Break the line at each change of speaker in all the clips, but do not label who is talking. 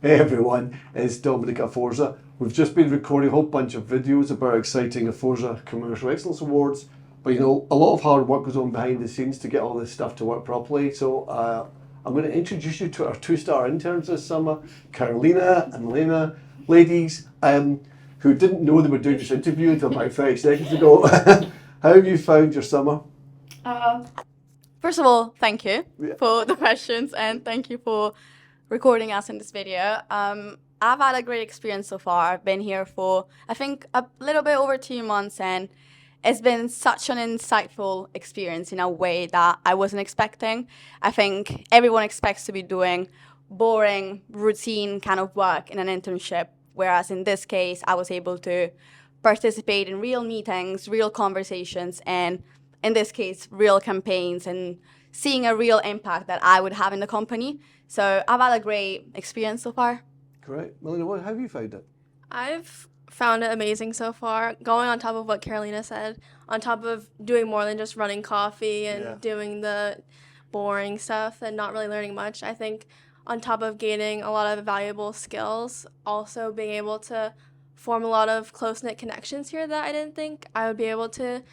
Hey everyone, it's Dominic Aforza. We've just been recording a whole bunch of videos about exciting Aforza Commercial Excellence Awards. But you know, a lot of hard work goes on behind the scenes to get all this stuff to work properly. So I'm going to introduce you to our 2-star interns this summer, Carolina and Melayna. Ladies, who didn't know they were doing this interview until about 30 seconds ago. How have you found your summer?
First of all, thank you for the questions and thank you for recording us in this video. I've had a great experience so far. I've been here for, I think, a little bit over 2 months, and it's been such an insightful experience in a way that I wasn't expecting. I think everyone expects to be doing boring, routine kind of work in an internship, whereas in this case, I was able to participate in real meetings, real conversations, and in this case, real campaigns, and seeing a real impact that I would have in the company. So I've had a great experience so far.
Great. Melayna, how have you found it?
I've found it amazing so far. Going on top of what Carolina said, on top of doing more than just running coffee and doing the boring stuff and not really learning much, I think on top of gaining a lot of valuable skills, also being able to form a lot of close-knit connections here that I didn't think I would be able to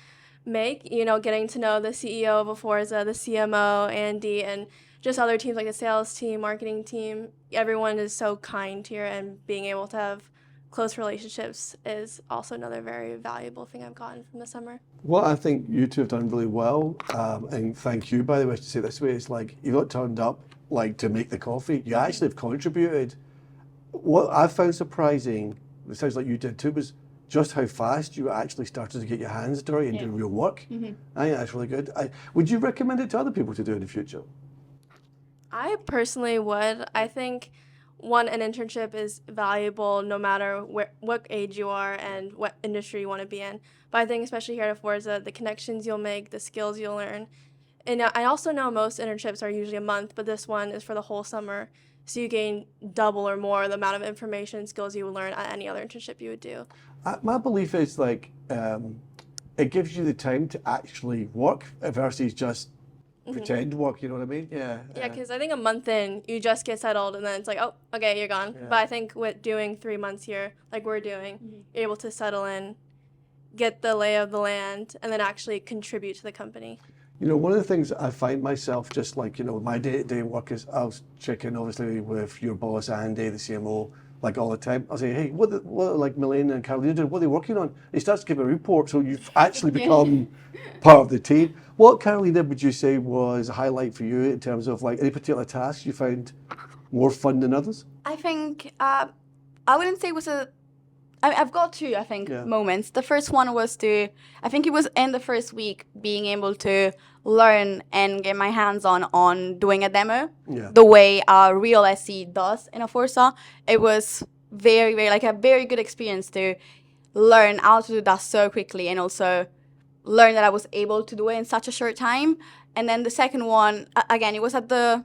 make. You know, getting to know the CEO of Aforza, the CMO, Andy, and just other teams like the sales team, marketing team. Everyone is so kind here, and being able to have close relationships is also another very valuable thing I've gotten from the summer.
What I think you two have done really well, and thank you, by the way, to say it this way, is like, you've not turned up like to make the coffee. You actually have contributed. What I found surprising, it sounds like you did too, was just how fast you actually started to get your hands dirty and do real work. I think that's really good. Would you recommend it to other people to do in the future?
I personally would. I think an internship is valuable no matter what age you are and what industry you want to be in. But I think especially here at Aforza, the connections you'll make, the skills you'll learn. And I also know most internships are usually a month, but this one is for the whole summer. So you gain double or more the amount of information and skills you would learn at any other internship you would do.
My belief is like, it gives you the time to actually work versus just pretend work, you know what I mean? Yeah,
because I think a month in, you just get settled and then it's like, oh, okay, you're gone. But I think with doing 3 months here, like we're doing, you're able to settle in, get the lay of the land, and then actually contribute to the company.
You know, one of the things I find myself, just like, you know, my day-to-day work is, I'll check in obviously with your boss, Andy, the CMO, like all the time. I'll say, hey, what like Melayna and Carolina doing? What are they working on? He starts to give a report, so you've actually become part of the team. What, Carolina, would you say was a highlight for you in terms of like any particular tasks you found more fun than others?
I think, I wouldn't say it was I've got two, I think, moments. The first one was I think it was in the first week, being able to learn and get my hands on doing a demo, the way a real SE does in Aforza. It was very, very, like a very good experience to learn how to do that so quickly, and also learn that I was able to do it in such a short time. And then the second one, again, it was at the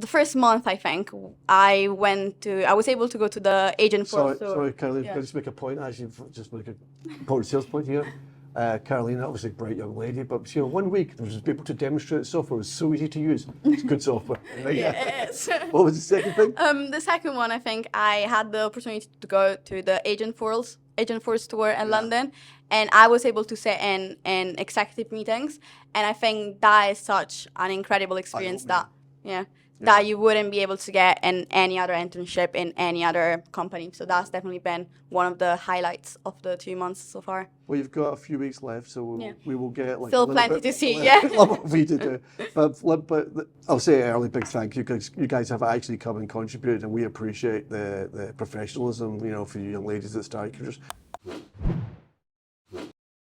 first month, I think, I was able to go to the agent for.
Sorry, Carolina, can I just make a point, actually, just make a important sales point here. Carolina, obviously a bright young lady, but you know, 1 week, there was able to demonstrate software. It was so easy to use. It's good software.
Yes.
What was the second thing?
The second one, I think I had the opportunity to go to the Agent Force tour in London, and I was able to sit in executive meetings, and I think that is such an incredible experience that you wouldn't be able to get in any other internship in any other company. So that's definitely been one of the highlights of the 2 months so far.
Well, you've got a few weeks left, so we will get like
still plenty to see.
A lot for you to do. But I'll say early big thank you, because you guys have actually come and contributed, and we appreciate the professionalism, you know, for you young ladies that start your careers.